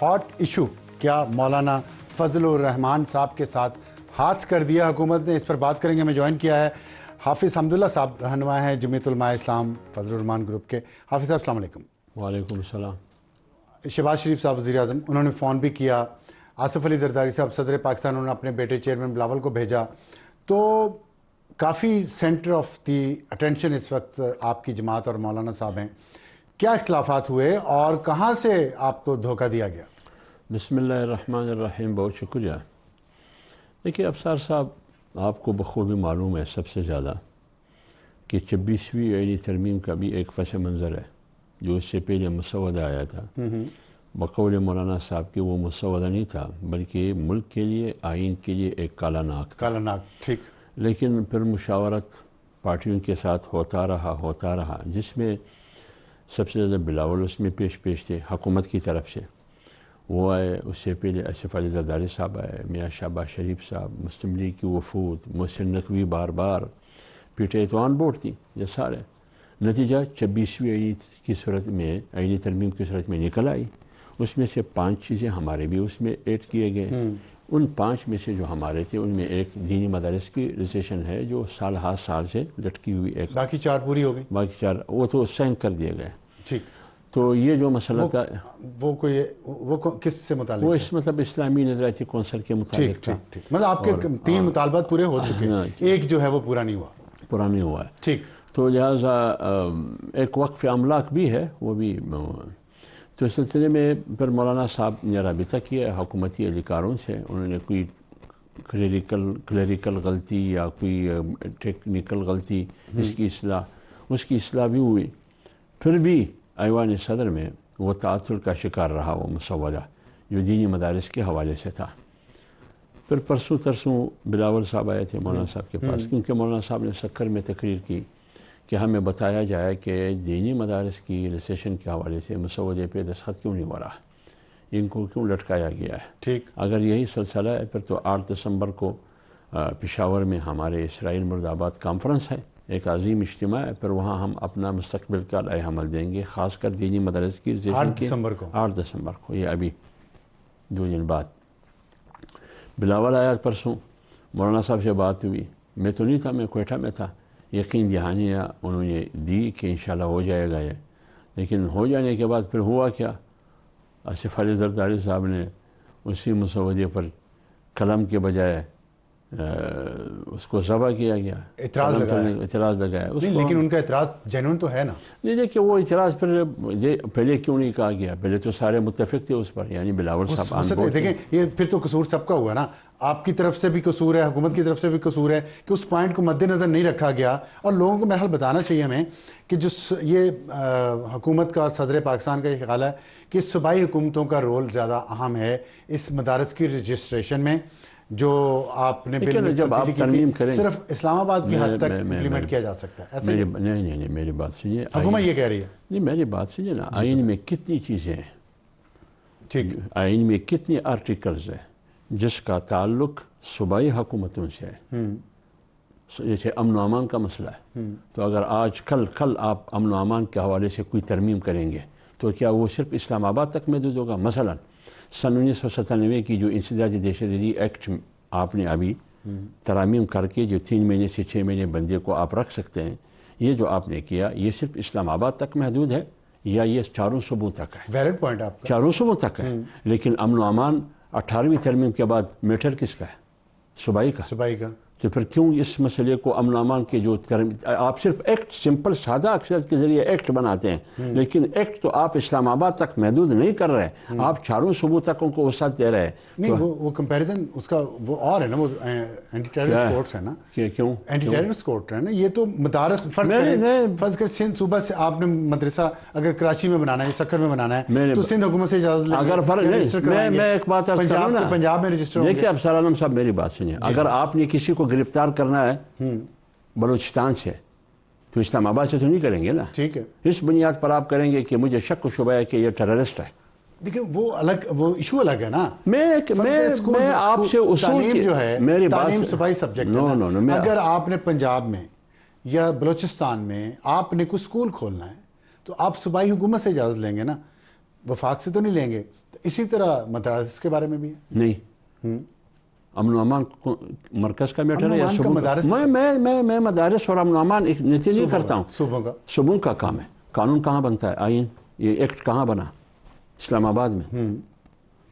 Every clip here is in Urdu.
ہاٹ ایشو کیا مولانا فضل الرحمان صاحب کے ساتھ ہاتھ کر دیا حکومت نے؟ اس پر بات کریں گے. ہمیں جوائن کیا ہے حافظ حمداللہ صاحب، رہنما ہیں جمعیت علماء اسلام فضل الرحمان گروپ کے. حافظ صاحب السلام علیکم. وعلیکم السلام. شہباز شریف صاحب وزیر اعظم، انہوں نے فون بھی کیا. آصف علی زرداری صاحب صدر پاکستان، انہوں نے اپنے بیٹے چیئرمین بلاول کو بھیجا. تو کافی سینٹر آف دی اٹینشن اس وقت آپ کی جماعت اور مولانا صاحب ہیں. کیا اختلافات ہوئے اور کہاں سے آپ کو دھوکہ دیا گیا؟ بسم اللہ الرحمن الرحیم. بہت شکریہ. دیکھیے افسر صاحب، آپ کو بخوبی معلوم ہے سب سے زیادہ کہ 26ویں آئینی ترمیم کا بھی ایک پس منظر ہے جو اس سے پہلے مسودہ آیا تھا. بقول مولانا صاحب کہ وہ مسودہ نہیں تھا بلکہ ملک کے لیے، آئین کے لیے ایک کالا ناک تھا. کالا ناک، ٹھیک. لیکن پھر مشاورت پارٹیوں کے ساتھ ہوتا رہا جس میں سب سے زیادہ بلاول اس میں پیش تھے حکومت کی طرف سے. وہ آئے، اس سے پہلے آصف علی زرداری صاحب آئے، میاں شہباز شریف صاحب، مسلم لیگ کی وفود، محسن نقوی بار پی ٹی آئی تو آن بورڈ تھی. یہ سارے نتیجہ 26ویں آئینی کی صورت میں، آئینی ترمیم کی صورت میں نکل آئی. اس میں سے 5 چیزیں ہمارے بھی اس میں ایڈ کیے گئے. ان 5 میں سے جو ہمارے تھے ان میں ایک دینی مدارس کی رجسٹریشن ہے جو سال سے لٹکی ہوئی. ایک باقی 4 پوری ہو گئی. باقی 4 وہ تو سائن کر دیے گئے. ٹھیک. تو یہ جو مسئلہ تھا وہ کس سے متعلق؟ وہ مطلب اسلامی نظریاتی کونسل کے مطابق تھا. ٹھیک. مطلب آپ کے 3 مطالبات پورے ہو چکے ہیں، ایک جو ہے وہ پورا نہیں ہوا. ہے. ٹھیک. تو لہٰذا ایک وقف املاک بھی ہے، وہ بھی. تو اس سلسلے میں پھر مولانا صاحب نے رابطہ کیا حکومتی اہلکاروں سے. انہوں نے کوئی کلیریکل غلطی یا کوئی ٹیکنیکل غلطی اس کی اصلاح بھی ہوئی. پھر بھی ایوان صدر میں وہ تعطل کا شکار رہا وہ مسودہ جو دینی مدارس کے حوالے سے تھا. پھر پرسوں ترسوں بلاول صاحب آئے تھے مولانا صاحب کے پاس، کیونکہ مولانا صاحب نے سکر میں تقریر کی کہ ہمیں بتایا جائے کہ دینی مدارس کی رجسٹریشن کے حوالے سے مسودے پہ دستخط کیوں نہیں ہو رہا، ان کو کیوں لٹکایا گیا ہے. ٹھیک. اگر یہی سلسلہ ہے پھر تو 8 دسمبر کو پشاور میں ہمارے اسرائیل مرد آباد کانفرنس ہے، ایک عظیم اجتماع ہے. پھر وہاں ہم اپنا مستقبل کا رائے حمل دیں گے، خاص کر دینی مدارس کی رجسٹریشن 8 دسمبر کو. 8 دسمبر کو، یہ ابھی 2 دن بعد. بلاول آیا پرسوں، مولانا صاحب سے بات ہوئی. میں تو نہیں تھا، میں کوئٹہ میں تھا. یقین دہانیاں انہوں نے دی کہ انشاءاللہ ہو جائے گا یہ. لیکن ہو جانے کے بعد پھر ہوا کیا؟ آصف علی زرداری صاحب نے اسی مسودے پر قلم کے بجائے اس کو ذبح کیا گیا. اعتراض لگایا. لیکن ان کا اعتراض جینون تو ہے نا. نہیں دیکھیے وہ اعتراض پھر پہلے کیوں نہیں کہا گیا؟ پہلے تو سارے متفق تھے اس پر، یعنی بلاول صاحب. دیکھیں یہ پھر تو قصور سب کا ہوا نا. آپ کی طرف سے بھی قصور ہے، حکومت کی طرف سے بھی قصور ہے کہ اس پوائنٹ کو مد نظر نہیں رکھا گیا. اور لوگوں کو بہرحال بتانا چاہیے ہمیں کہ جو یہ حکومت کا، صدر پاکستان کا یہ خیال ہے کہ صوبائی حکومتوں کا رول زیادہ اہم ہے اس مدارس کی رجسٹریشن میں. جو آپ نے بل میں تبدیلی کی صرف اسلام آباد کی حد تک امپلیمنٹ کیا جا سکتا ہے. ایسے نہیں میری بات سنیے. حکومت یہ کہہ رہی ہے. نہیں میری بات سنیے نا. آئین میں کتنی چیزیں ہیں، ٹھیک، آئین میں کتنی آرٹیکلز ہیں جس کا تعلق صوبائی حکومتوں سے ہے. جیسے امن و امان کا مسئلہ ہے، تو اگر آج کل آپ امن و امان کے حوالے سے کوئی ترمیم کریں گے تو کیا وہ صرف اسلام آباد تک محدود ہوگا؟ مثلا سن 1997 کی جو انسدادی دہشت گردی ایکٹ آپ نے ابھی ترامیم کر کے جو 3 مہینے سے 6 مہینے بندے کو آپ رکھ سکتے ہیں، یہ جو آپ نے کیا یہ صرف اسلام آباد تک محدود ہے یا یہ 4 صوبوں تک ہے؟ ویلڈ پوائنٹ آپ کا. 4 صوبوں تک ہے. لیکن امن و امان 18ویں ترمیم کے بعد میٹر کس کا ہے؟ صوبائی کا. تو پھر کیوں اس مسئلے کو امن و امان کے جو آپ صرف ایکٹ، سمپل سادہ اکثریت کے ذریعے ایکٹ بناتے ہیں، لیکن ایکٹ تو آپ اسلام آباد تک محدود نہیں کر رہے، آپ 4 صوبوں تک ان کو وسعت دے رہے ہیں. نہیں وہ کمپیریزن اس کا وہ اور ہے نا، وہ اینٹی ٹیررسٹ کورٹس ہے نا. کیوں اینٹی ٹیررسٹ کورٹ ہے نا. یہ تو مدارس فرض کر سندھ صوبہ سے آپ نے مدرسہ اگر کراچی میں بنانا ہے، سکر میں بنانا ہے تو سندھ حکومت سے اجازت لیں گے. اگر فرض نہیں، میں ایک بات پنجاب میں رجسٹر ہوں گے. دیکھیے افسر عالم صاحب میری بات سنیے. اگر آپ نے کسی کو گرفتار کرنا ہے بلوچستان سے تو اسلام آباد سے تو نہیں کریں گے نا. ٹھیک ہے. اس بنیاد پر آپ کریں گے کہ مجھے شک و شبہ ہے کہ یہ ٹیررسٹ ہے. دیکھیں وہ الگ، وہ ایشو الگ ہے نا. میں آپ سے اصول کی جو ہے میری بات تعلیم صوبائی سبجیکٹ ہے نا. اگر آپ نے پنجاب میں یا بلوچستان میں آپ نے کوئی اسکول کھولنا ہے تو آپ صوبائی حکومت سے اجازت لیں گے نا، وفاق سے تو نہیں لیں گے. اسی طرح مدارس کے بارے میں بھی ہے؟ نہیں، امن و امان مرکز کا میٹر ہے یا امن و امان کا صوبوں کا؟ مدارس میں مدارس اور امن و امان ایک نیتی نہیں کرتا ہوں، صوبوں کا کام ہے۔ قانون کہاں بنتا ہے؟ آئین، یہ ایکٹ کہاں بنا؟ اسلام آباد میں۔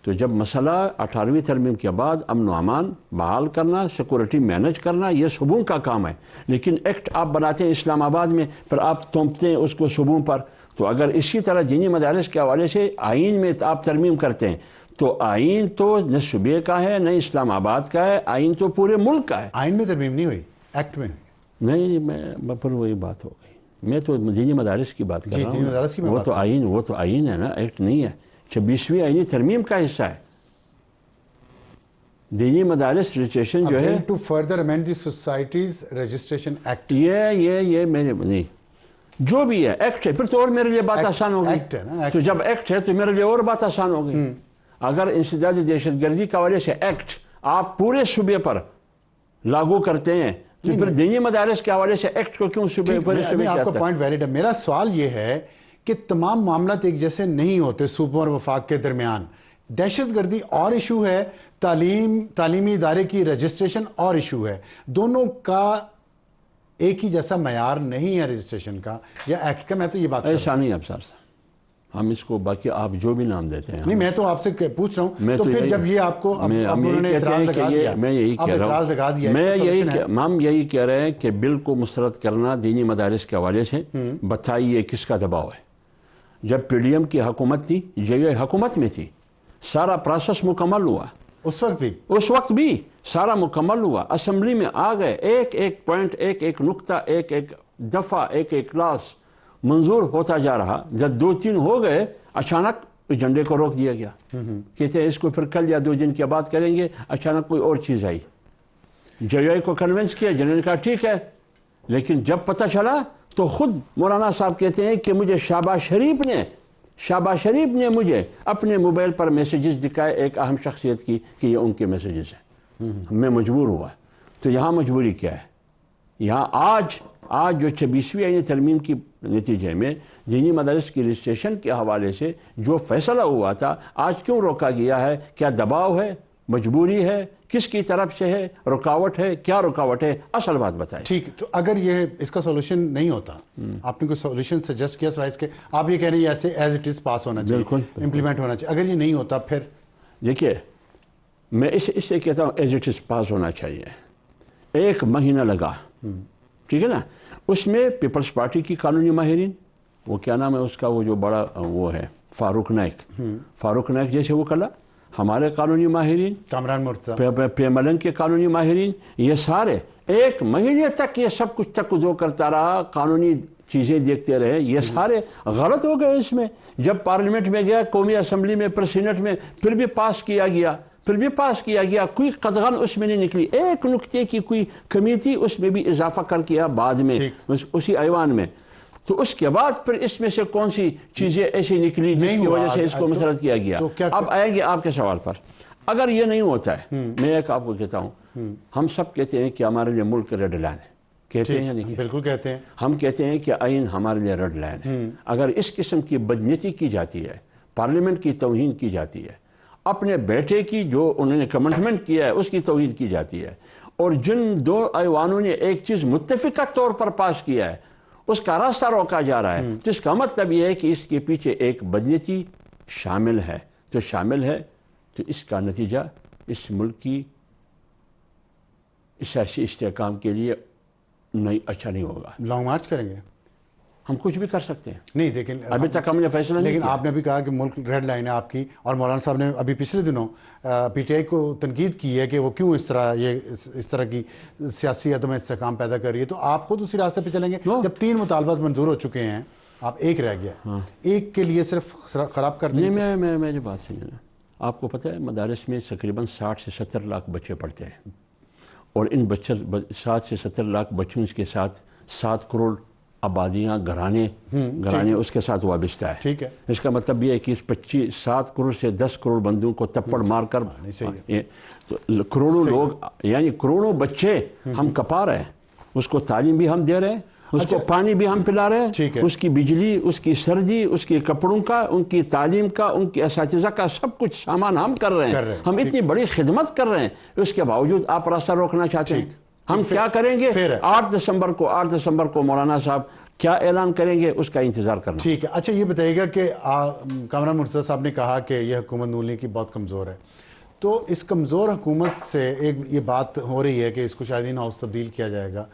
تو جب مسئلہ 18ویں ترمیم کے بعد امن و امان بحال کرنا، سیکورٹی مینج کرنا، یہ صوبوں کا کام ہے، لیکن ایکٹ آپ بناتے ہیں اسلام آباد میں، پھر آپ تھوپتے ہیں اس کو صوبوں پر۔ تو اگر اسی طرح دینی مدارس کے حوالے سے آئین میں آپ ترمیم کرتے ہیں تو آئین تو نہ صوبے کا ہے نہ اسلام آباد کا ہے، آئین تو پورے ملک کا ہے۔ آئین میں ترمیم نہیں ہوئی، ایکٹ میں ہوئی۔ نہیں، میں پھر وہی بات ہو گئی، میں تو دینی مدارس کی بات کر رہا دینی مدارس کی ہوں۔ وہ تو آئین ہے نا، ایکٹ نہیں ہے، 26ویں آئینی ترمیم کا حصہ ہے۔ دینی مدارس رجسٹریشن جو ہے to further amend the societies registration act, یہ میرے نہیں، جو بھی ہے ایکٹ ہے، پھر تو اور میرے لیے بات آسان ہو گئی۔ تو جب ایکٹ ہے تو میرے لیے اور بات آسان ہو گئی۔ اگر انسداد دہشت گردی کے حوالے سے ایکٹ آپ پورے صوبے پر لاگو کرتے ہیں تو پھر دینی مدارس کے حوالے سے ایکٹ کو کیوں صوبے پر؟ آپ کا پوائنٹ ویلڈ ہے۔ میرا سوال یہ ہے کہ تمام معاملات ایک جیسے نہیں ہوتے صوبوں اور وفاق کے درمیان۔ دہشت گردی اور ایشو ہے، تعلیمی ادارے کی رجسٹریشن اور ایشو ہے، دونوں کا ایک ہی جیسا معیار نہیں ہے رجسٹریشن کا یا ایکٹ کا۔ میں تو یہ بات ایسا نہیں افسر صاحب، ہم اس کو باقی آپ جو بھی نام دیتے ہیں نہیں، میں تو آپ سے پوچھ رہا ہوں، تو پھر جب یہ آپ کو انہوں نے اعتراض لگا دیا، میں یہی کہہ رہا ہوں، ہم یہی کہہ رہے ہیں کہ بل کو مسترد کرنا دینی مدارس کے حوالے سے بتائیے کس کا دباؤ ہے۔ جب پی ڈی ایم کی حکومت تھی، یہ حکومت میں تھی، سارا پروسیس مکمل ہوا، اس وقت بھی سارا مکمل ہوا، اسمبلی میں آ گئے، ایک ایک پوائنٹ، ایک ایک نقطہ، ایک ایک دفعہ، ایک ایک کلاس منظور ہوتا جا رہا۔ جب 2-3 ہو گئے اچانک ایجنڈے کو روک دیا گیا، کہتے ہیں اس کو پھر کل یا 2 دن کے بعد کریں گے۔ اچانک کوئی اور چیز آئی، جے کو کنونس کیا، جنہوں نے کہا ٹھیک ہے، لیکن جب پتہ چلا تو خود مولانا صاحب کہتے ہیں کہ مجھے شہباز شریف نے مجھے اپنے موبائل پر میسیجز دکھائے ایک اہم شخصیت کی کہ یہ ان کے میسیجز ہیں۔ میں مجبور ہوا۔ تو یہاں مجبوری کیا ہے؟ یہاں آج جو 26ویں آئینی ترمیم کی نتیجے میں دینی مدارس کی رجسٹریشن کے حوالے سے جو فیصلہ ہوا تھا، آج کیوں روکا گیا ہے؟ کیا دباؤ ہے، مجبوری ہے، کس کی طرف سے ہے، رکاوٹ ہے، کیا رکاوٹ ہے؟ اصل بات بتائیں۔ ٹھیک، تو اگر یہ اس کا سولوشن نہیں ہوتا، آپ نے کوئی سولوشن سجیسٹ کیا سوائے اس کے؟ آپ یہ کہہ رہے ہیں ایسے ایز اٹ از پاس ہونا چاہیے، امپلیمنٹ ہونا چاہیے، اگر یہ نہیں ہوتا پھر؟ دیکھیے، میں اس سے کہتا ہوں ایز اٹ از پاس ہونا چاہیے۔ 1 مہینہ لگا، ٹھیک ہے نا؟ اس میں پیپلز پارٹی کی قانونی ماہرین، وہ کیا نام ہے اس کا، وہ جو بڑا وہ ہے فاروق نائک جیسے وہ کلا، ہمارے قانونی ماہرین، کامران مرتضیٰ، پیملن کے قانونی ماہرین، یہ سارے 1 مہینے تک یہ سب کچھ تقدو کرتا رہا، قانونی چیزیں دیکھتے رہے، یہ سارے غلط ہو گئے۔ اس میں جب پارلیمنٹ میں گیا، قومی اسمبلی میں، پھر سینٹ میں، پھر بھی پاس کیا گیا، کوئی قدغن اس میں نہیں نکلی، ایک نقطے کی کوئی کمی تھی، اس میں بھی اضافہ کر کیا بعد میں اسی ایوان میں۔ تو اس کے بعد پھر اس میں سے کون سی چیزیں ایسی نکلی جس کی وجہ سے اس کو مسرد کیا گیا؟ اب آئیں گے آپ کے سوال پر۔ اگر یہ نہیں ہوتا ہے، میں ایک آپ کو کہتا ہوں، ہم سب کہتے ہیں کہ ہمارے لیے ملک ریڈ لائن ہے، کہتے ہیں یا نہیں؟ بالکل کہتے ہیں۔ ہم کہتے ہیں کہ آئین ہمارے لیے ریڈ لائن ہے۔ اگر اس قسم کی بدنیتی کی جاتی ہے، پارلیمنٹ کی توہین کی جاتی ہے، اپنے بیٹے کی جو انہوں نے کمٹمنٹ کیا ہے اس کی توہین کی جاتی ہے، اور جن 2 ایوانوں نے ایک چیز متفقہ طور پر پاس کیا ہے اس کا راستہ روکا جا رہا ہے، تو اس کا مطلب یہ ہے کہ اس کے پیچھے ایک بدنیتی شامل ہے۔ تو اس کا نتیجہ اس ملک کی سیاسی استحکام کے لیے اچھا نہیں ہوگا۔ لانگ مارچ کریں گے؟ ہم کچھ بھی کر سکتے ہیں، نہیں، لیکن ابھی تک ہم نے فیصلہ نہیں لیکن کیا۔ آپ نے بھی کہا کہ ملک ریڈ لائن ہے آپ کی، اور مولانا صاحب نے ابھی پچھلے دنوں پی ٹی آئی کو تنقید کی ہے کہ وہ کیوں اس طرح کی سیاسی عدم استحکام پیدا کر رہی ہے۔ تو آپ خود اسی راستے پہ چلیں گے؟ جب 3 مطالبات منظور ہو چکے ہیں، آپ ایک رہ گیا، ایک کے لیے صرف خراب کر دیں؟ میں میری بات سمجھنا، آپ کو پتہ ہے مدارس میں تقریباً 60 سے 70 لاکھ بچے پڑھتے ہیں، اور ان 60 سے 70 لاکھ بچوں کے ساتھ 7 کروڑ آبادیاں، گھرانے اس کے ساتھ وابستہ ہے۔ ٹھیک ہے، اس کا مطلب یہ ہے کہ 7 کروڑ سے 10 کروڑ بندوں کو تپڑ مار کر کروڑوں لوگ، یعنی کروڑوں بچے ہم کپا رہے ہیں، اس کو تعلیم بھی ہم دے رہے ہیں، اس کو پانی بھی ہم پلا رہے ٹھیک ہیں، ہے، اس کی بجلی، اس کی سردی، اس کے کپڑوں کا، ان کی تعلیم کا، ان کے اساتذہ کا سب کچھ سامان ہم کر رہے ہیں، ہم اتنی بڑی خدمت کر رہے ہیں، اس کے باوجود آپ راستہ روکنا چاہتے ہیں۔ ہم کیا کریں گے؟ 8 دسمبر کو مولانا صاحب کیا اعلان کریں گے، اس کا انتظار کرنا۔ ٹھیک ہے۔ اچھا یہ بتائیے گا کہ کامران مرتضیٰ صاحب نے کہا کہ یہ حکومت نون لیگ کی بہت کمزور ہے، تو اس کمزور حکومت سے ایک یہ بات ہو رہی ہے کہ اس کو شاید ان ہاؤس تبدیل کیا جائے گا،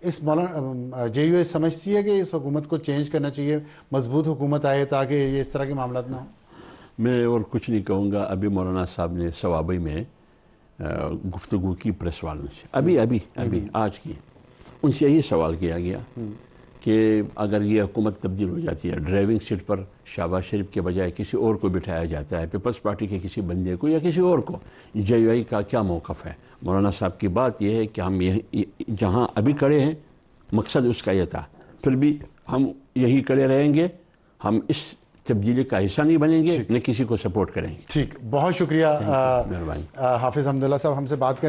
اس مولانا جے یو اے سمجھتی ہے کہ اس حکومت کو چینج کرنا چاہیے، مضبوط حکومت آئے تاکہ یہ اس طرح کے معاملات نہ ہوں؟ میں اور کچھ نہیں کہوں گا۔ ابھی مولانا صاحب نے ثوابی میں گفتگو کی پریس والوں سے، ابھی آج کی، ان سے یہی سوال کیا گیا کہ اگر یہ حکومت تبدیل ہو جاتی ہے، ڈرائیونگ سیٹ پر شہباز شریف کے بجائے کسی اور کو بٹھایا جاتا ہے، پیپلز پارٹی کے کسی بندے کو یا کسی اور کو، جے یو آئی کا کیا موقف ہے؟ مولانا صاحب کی بات یہ ہے کہ ہم جہاں ابھی کھڑے ہیں، مقصد اس کا یہ تھا، پھر بھی ہم یہی کھڑے رہیں گے، ہم اس تبدیلی کا حصہ نہیں بنیں گے، نہ کسی کو سپورٹ کریں گے۔ ٹھیک، بہت شکریہ مہربانی۔ حافظ حمداللہ صاحب ہم سے بات کرنے